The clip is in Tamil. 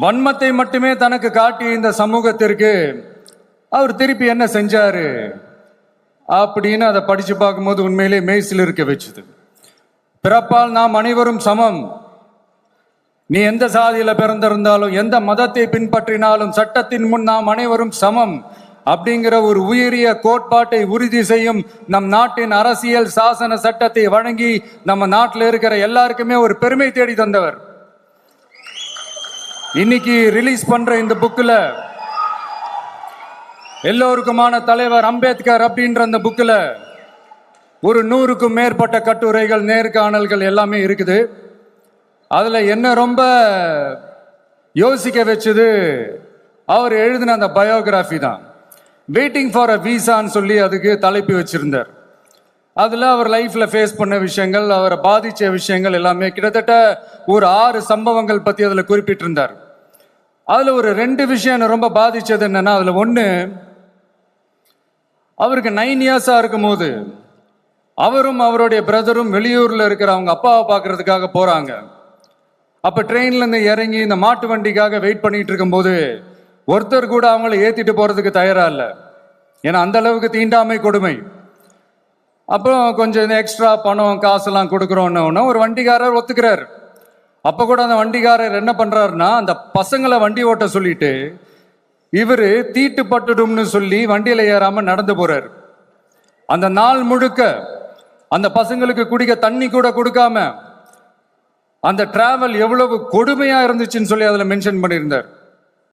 வன்மத்தை மட்டுமே தனக்கு காட்டிய இந்த சமூகத்திற்கு அவர் திருப்பி என்ன செஞ்சாரு அப்படின்னு அதை படிச்சு பார்க்கும்போது உண்மையிலே மெய்சில் இருக்க வச்சுது. பிறப்பால் நாம் அனைவரும் சமம். நீ எந்த சாதியில பிறந்திருந்தாலும் எந்த மதத்தை பின்பற்றினாலும் சட்டத்தின் முன் நாம் அனைவரும் சமம் அப்படிங்கிற ஒரு உயரிய கோட்பாட்டை உறுதி செய்யும் நம் நாட்டின் அரசியல் சாசன சட்டத்தை வழங்கி நம்ம நாட்டில் இருக்கிற எல்லாருக்குமே ஒரு பெருமை தேடி தந்தவர். இன்னைக்கு ரிலீஸ் பண்ற இந்த புக்கில் எல்லோருக்குமான தலைவர் அம்பேத்கர் அப்படின்ற அந்த புக்கில் ஒரு 100க்கும் மேற்பட்ட கட்டுரைகள், நேர்காணல்கள் எல்லாமே இருக்குது. அதுல என்ன ரொம்ப யோசிக்க வச்சது அவர் எழுதின அந்த பயோகிராஃபி தான். வெயிட்டிங் ஃபார் அ வீசான்னு சொல்லி அதுக்கு தலைப்பு வச்சிருந்தார். அதுல அவர் லைஃப்ல ஃபேஸ் பண்ண விஷயங்கள், அவரை பாதிச்ச விஷயங்கள் எல்லாமே கிட்டத்தட்ட ஒரு 6 சம்பவங்கள் பத்தி அதுல குறிப்பிட்டிருந்தார். அதுல ஒரு 2 விஷயம் ரொம்ப பாதிச்சது என்னன்னா, அதுல ஒண்ணு, அவருக்கு 9 இயர்ஸா இருக்கும் போது அவரும் அவருடைய பிரதரும் வெளியூர்ல இருக்கிற அவங்க அப்பாவை பார்க்கறதுக்காக போறாங்க. அப்ப ட்ரெயின்ல இருந்து இறங்கி இந்த மாட்டு வண்டிக்காக வெயிட் பண்ணிட்டு இருக்கும் போது ஒருத்தர் கூட அவங்கள ஏத்திட்டு போறதுக்கு தயாரா இல்லை. ஏன்னா அந்த அளவுக்கு தீண்டாமை கொடுமை. அப்புறம் கொஞ்சம் எக்ஸ்ட்ரா பணம் காசெல்லாம் கொடுக்குறோன்னு ஒரு வண்டிக்காரர் ஒத்துக்கிறார். அப்ப கூட அந்த வண்டிக்காரர் என்ன பண்றாருன்னா, அந்த பசங்களை வண்டி ஓட்ட சொல்லிட்டு இவரு தீட்டு பட்டுடும்னு சொல்லி வண்டியில ஏறாம நடந்து போறாரு. அந்த நாள் முழுக்க அந்த பசங்களுக்கு குடிக்க தண்ணி கூட கொடுக்காம அந்த டிராவல் எவ்வளவு கொடுமையா இருந்துச்சுன்னு சொல்லி அதுல மென்ஷன் பண்ணியிருந்தார்.